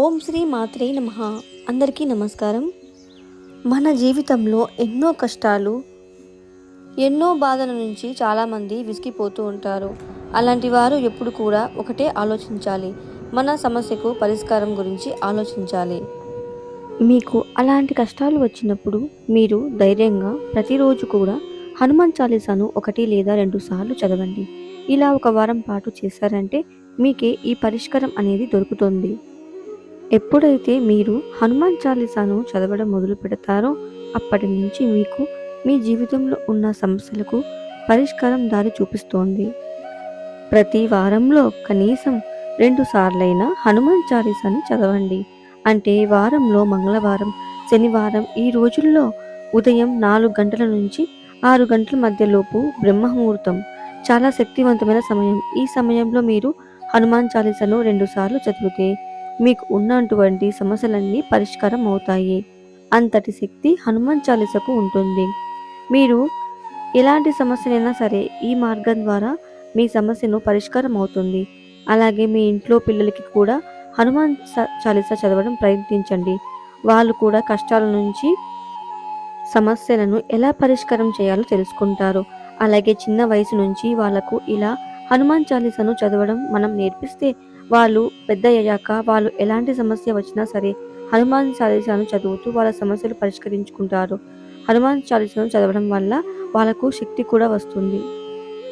ఓం శ్రీ మాత్రే నమః. అందరికీ నమస్కారం. మన జీవితంలో ఎన్నో కష్టాలు, ఎన్నో బాధల నుంచి చాలామంది విసిగిపోతూ ఉంటారు. అలాంటి వారు ఎప్పుడు కూడా ఒకటే ఆలోచించాలి, మన సమస్యకు పరిష్కారం గురించి ఆలోచించాలి. మీకు అలాంటి కష్టాలు వచ్చినప్పుడు మీరు ధైర్యంగా ప్రతిరోజు కూడా హనుమాన్ చాలీసాను 1 లేదా 2 సార్లు చదవండి. ఇలా ఒక వారం పాటు చేశారంటే మీకే ఈ పరిష్కారం అనేది దొరుకుతుంది. ఎప్పుడైతే మీరు హనుమాన్ చాలీసాను చదవడం మొదలు పెడతారో అప్పటి నుంచి మీకు మీ జీవితంలో ఉన్న సమస్యలకు పరిష్కారం దారి చూపిస్తోంది. ప్రతి వారంలో కనీసం 2 సార్లైనా హనుమాన్ చాలీసాని చదవండి. అంటే వారంలో మంగళవారం, శనివారం ఈ రోజుల్లో ఉదయం 4 గంటల నుంచి 6 గంటల మధ్యలోపు బ్రహ్మముహూర్తం చాలా శక్తివంతమైన సమయం. ఈ సమయంలో మీరు హనుమాన్ చాలీసాను 2 సార్లు చదివితే మీకు ఉన్నటువంటి సమస్యలన్నీ పరిష్కారం అవుతాయి. అంతటి శక్తి హనుమాన్ చాలీసాకు ఉంటుంది. మీరు ఎలాంటి సమస్యనైనా సరే ఈ మార్గం ద్వారా మీ సమస్యను పరిష్కారం అవుతుంది. అలాగే మీ ఇంట్లో పిల్లలకి కూడా హనుమాన్ చాలీసా చదవడం ప్రయత్నించండి. వాళ్ళు కూడా కష్టాల నుంచి సమస్యలను ఎలా పరిష్కారం చేయాలో తెలుసుకుంటారు. అలాగే చిన్న వయసు నుంచి వాళ్ళకు ఇలా హనుమాన్ చాలీసాను చదవడం మనం నేర్పిస్తే వాళ్ళు పెద్ద అయ్యాక వాళ్ళు ఎలాంటి సమస్య వచ్చినా సరే హనుమాన్ చాలీసాను చదువుతూ వాళ్ళ సమస్యలు పరిష్కరించుకుంటారు. హనుమాన్ చాలీసాను చదవడం వల్ల వాళ్ళకు శక్తి కూడా వస్తుంది.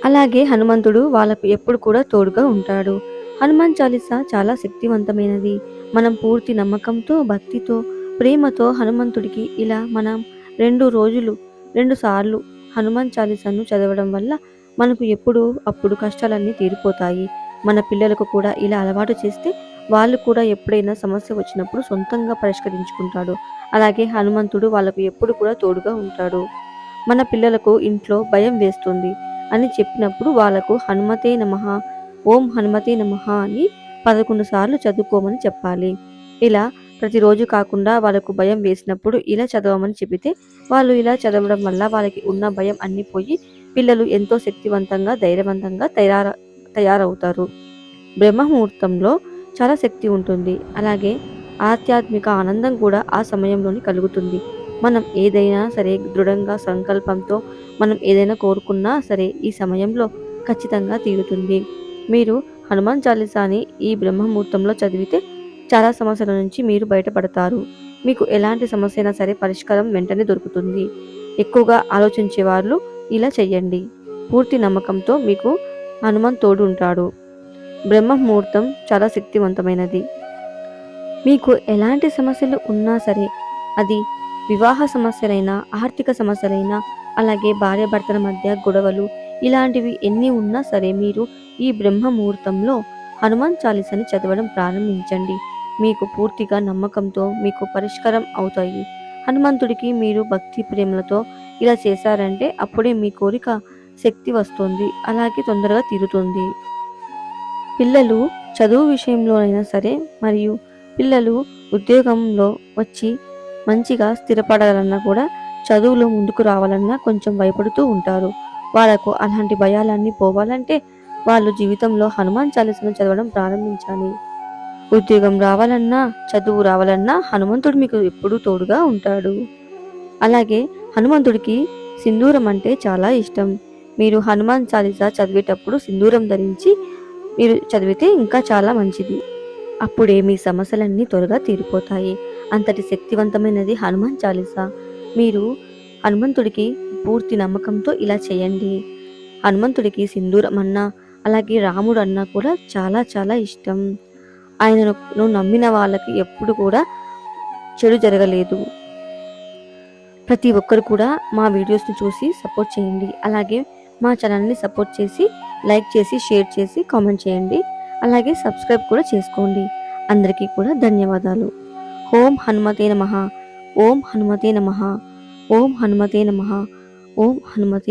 అలాగే హనుమంతుడు వాళ్ళకు ఎప్పుడు కూడా తోడుగా ఉంటాడు. హనుమాన్ చాలీసా చాలా శక్తివంతమైనది. మనం పూర్తి నమ్మకంతో, భక్తితో, ప్రేమతో హనుమంతుడికి ఇలా మనం 2 సార్లు హనుమాన్ చాలీసాను చదవడం వల్ల మనకు ఎప్పుడు అప్పుడు కష్టాలన్నీ తీరిపోతాయి. మన పిల్లలకు కూడా ఇలా అలవాటు చేస్తే వాళ్ళు కూడా ఎప్పుడైనా సమస్య వచ్చినప్పుడు సొంతంగా పరిష్కరించుకుంటాడు. అలాగే హనుమంతుడు వాళ్ళకు ఎప్పుడు కూడా తోడుగా ఉంటాడు. మన పిల్లలకు ఇంట్లో భయం వేస్తుంది అని చెప్పినప్పుడు వాళ్ళకు హనుమతే నమః, ఓం హనుమతే నమః అని 11 సార్లు చదువుకోమని చెప్పాలి. ఇలా ప్రతిరోజు కాకుండా వాళ్ళకు భయం వేసినప్పుడు ఇలా చదవమని చెబితే వాళ్ళు ఇలా చదవడం వల్ల వాళ్ళకి ఉన్న భయం అన్నీ పోయి పిల్లలు ఎంతో శక్తివంతంగా, ధైర్యవంతంగా తయారవుతారు. బ్రహ్మముహూర్తంలో చాలా శక్తి ఉంటుంది. అలాగే ఆధ్యాత్మిక ఆనందం కూడా ఆ సమయంలోనే కలుగుతుంది. మనం ఏదైనా సరే దృఢంగా సంకల్పంతో మనం ఏదైనా కోరుకున్నా సరే ఈ సమయంలో ఖచ్చితంగా తీరుతుంది. మీరు హనుమాన్ చాలీసాని ఈ బ్రహ్మముహూర్తంలో చదివితే చాలా సమస్యల నుంచి మీరు బయటపడతారు. మీకు ఎలాంటి సమస్య అయినా సరే పరిష్కారం వెంటనే దొరుకుతుంది. ఎక్కువగా ఆలోచించే వాళ్ళు ఇలా చెయ్యండి. పూర్తి నమ్మకంతో మీకు హనుమాన్ తోడు ఉంటాడు. బ్రహ్మముహూర్తం చాలా శక్తివంతమైనది. మీకు ఎలాంటి సమస్యలు ఉన్నా సరే అది వివాహ సమస్యలైనా, ఆర్థిక సమస్యలైనా, అలాగే భార్యాభర్తల మధ్య గొడవలు ఇలాంటివి ఎన్ని ఉన్నా సరే మీరు ఈ బ్రహ్మముహూర్తంలో హనుమాన్ చాలీసాని చదవడం ప్రారంభించండి. మీకు పూర్తిగా నమ్మకంతో మీకు పరిష్కారం అవుతాయి. హనుమంతుడికి మీరు భక్తి ప్రేమలతో ఇలా చేశారంటే అప్పుడే మీ కోరిక శక్తి వస్తుంది. అలాగే తొందరగా తీరుతుంది. పిల్లలు చదువు విషయంలోనైనా సరే మరియు పిల్లలు ఉద్యోగంలో వచ్చి మంచిగా స్థిరపడాలన్నా కూడా చదువులో ముందుకు రావాలన్నా కొంచెం భయపడుతూ ఉంటారు. వాళ్ళకు అలాంటి భయాలన్నీ పోవాలంటే వాళ్ళు జీవితంలో హనుమాన్ చాలీసాను చదవడం ప్రారంభించాలి. ఉద్యోగం రావాలన్నా, చదువు రావాలన్నా హనుమంతుడు మీకు ఎప్పుడూ తోడుగా ఉంటాడు. అలాగే హనుమంతుడికి సింధూరం అంటే చాలా ఇష్టం. మీరు హనుమాన్ చాలీసా చదివేటప్పుడు సింధూరం ధరించి మీరు చదివితే ఇంకా చాలా మంచిది. అప్పుడే మీ సమస్యలన్నీ త్వరగా తీరిపోతాయి. అంతటి శక్తివంతమైనది హనుమాన్ చాలీసా. మీరు హనుమంతుడికి పూర్తి నమ్మకంతో ఇలా చేయండి. హనుమంతుడికి సింధూరం అన్నా, అలాగే రాముడు అన్నా కూడా చాలా చాలా ఇష్టం. ఆయనను నమ్మిన వాళ్ళకి ఎప్పుడు కూడా చెడు జరగలేదు. ప్రతి ఒక్కరు కూడా మా వీడియోస్ని చూసి సపోర్ట్ చేయండి. అలాగే మా ఛానల్ని సపోర్ట్ చేసి లైక్ చేసి, షేర్ చేసి, కామెంట్ చేయండి. అలాగే సబ్స్క్రైబ్ కూడా చేసుకోండి. అందరికీ కూడా ధన్యవాదాలు. ఓం హనుమతే నమః, ఓం హనుమతే నమః, ఓం హనుమతే నమః, ఓం హనుమతే